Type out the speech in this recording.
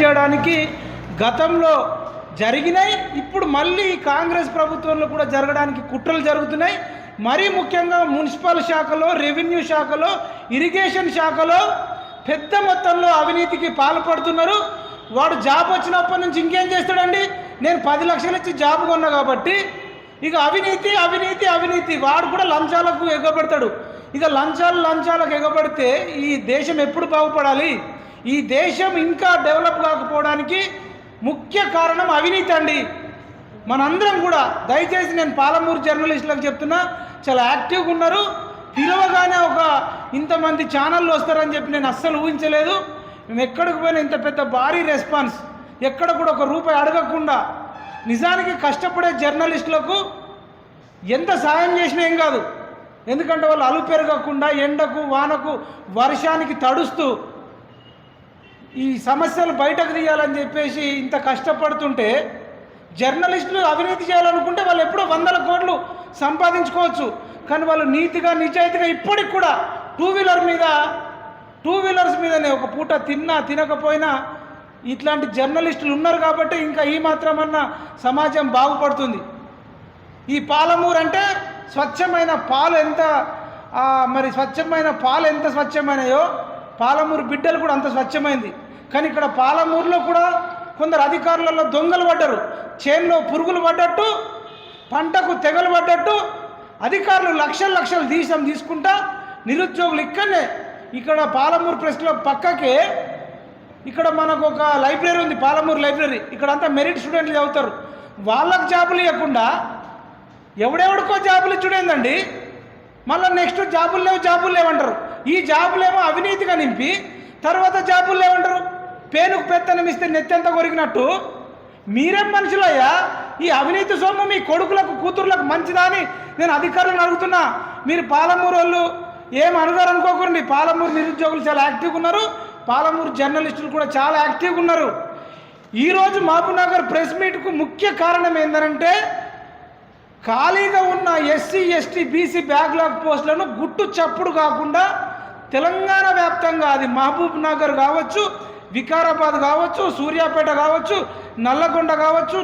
చేయడానికి గతంలో జరిగినాయి, ఇప్పుడు మళ్ళీ కాంగ్రెస్ ప్రభుత్వంలో కూడా జరగడానికి కుట్రలు జరుగుతున్నాయి. మరీ ముఖ్యంగా మున్సిపల్ శాఖలో, రెవెన్యూ శాఖలో, ఇరిగేషన్ శాఖలో పెద్ద మొత్తంలో అవినీతికి పాల్పడుతున్నారు. వాడు జాబ్ వచ్చినప్పటి నుంచి ఇంకేం చేస్తాడండి? నేను 10 లక్షలు ఇచ్చి జాబ్ కొన్నా కాబట్టి ఇక అవినీతి అవినీతి అవినీతి. వాడు కూడా లంచాలకు ఎగబడతాడు. ఇక లంచాలకు ఎగబడితే ఈ దేశం ఎప్పుడు బాగుపడాలి? ఈ దేశం ఇంకా డెవలప్ కాకపోవడానికి ముఖ్య కారణం అవినీతి అండి. మనందరం కూడా దయచేసి నేను పాలమూరు జర్నలిస్టులకు చెప్తున్నా, చాలా యాక్టివ్గా ఉన్నారు. పిలవగానే ఒక ఇంతమంది ఛానళ్ళు వస్తారని చెప్పి నేను అస్సలు ఊహించలేదు. మేము ఎక్కడికి పోయినా ఇంత పెద్ద భారీ రెస్పాన్స్, ఎక్కడ కూడా ఒక రూపాయి అడగకుండా నిజానికి కష్టపడే జర్నలిస్టులకు ఎంత సాయం చేసినా ఏం కాదు. ఎందుకంటే వాళ్ళు అలు పెరగకుండా ఎండకు వానకు వర్షానికి తడుస్తూ ఈ సమస్యలు బయటకు తీయాలని చెప్పేసి ఇంత కష్టపడుతుంటే జర్నలిస్టులు అవినీతి చేయాలనుకుంటే వాళ్ళు ఎప్పుడో 100 కోట్లు సంపాదించుకోవచ్చు. కానీ వాళ్ళు నీతిగా నిజాయితీగా ఇప్పటికి కూడా టూ వీలర్స్ మీదనే ఒక పూట తిన్నా తినకపోయినా ఇట్లాంటి జర్నలిస్టులు ఉన్నారు కాబట్టి ఇంకా ఈ మాత్రమన్నా సమాజం బాగుపడుతుంది. ఈ పాలమూరు అంటే స్వచ్ఛమైన పాలు ఎంత స్వచ్ఛమైనయో పాలమూరు బిడ్డలు కూడా అంత స్వచ్ఛమైంది. కానీ ఇక్కడ పాలమూరులో కూడా కొందరు అధికారులలో దొంగలు పడ్డారు. చేనులో పురుగులు పడ్డట్టు, పంటకు తెగలు పడ్డట్టు అధికారులు లక్షలు తీసుకుంటా నిరుద్యోగులు ఇక్కడ పాలమూరు ప్రెస్ క్లబ్ పక్కకే ఇక్కడ మనకు ఒక లైబ్రరీ ఉంది, పాలమూరు లైబ్రరీ. ఇక్కడ అంతా మెరిట్ స్టూడెంట్లు చదువుతారు. వాళ్ళకు జాబులు ఇవ్వకుండా ఎవడెవడికో జాబులు ఇచ్చుడేందండి. మళ్ళీ నెక్స్ట్ జాబులు లేవంటారు. ఈ జాబులేమో అవినీతిగా నింపి తర్వాత జాబులు లేవంటారు. పేనుకు పెత్తనం ఇస్తే నెత్తెంత కొరికినట్టు మీరేం మనుషులయ్యా? ఈ అవినీతి సొమ్ము మీ కొడుకులకు కూతుర్లకు మంచిదా అని నేను అధికారులను అడుగుతున్నా. మీరు పాలమూరు వాళ్ళు ఏం అనగారు అనుకోకండి. పాలమూరు నిరుద్యోగులు చాలా యాక్టివ్గా ఉన్నారు. పాలమూరు జర్నలిస్టులు కూడా చాలా యాక్టివ్గా ఉన్నారు. ఈరోజు మహబూబ్నగర్ ప్రెస్ మీట్కు ముఖ్య కారణం ఏంటంటే ఖాళీగా ఉన్న ఎస్సీ ఎస్టీ బీసీ బ్యాక్లాగ్ పోస్టులను గుట్టు చప్పుడు కాకుండా తెలంగాణ వ్యాప్తంగా, అది మహబూబ్నగర్ కావచ్చు, వికారాబాద్ కావచ్చు, సూర్యాపేట కావచ్చు, నల్లగొండ కావచ్చు,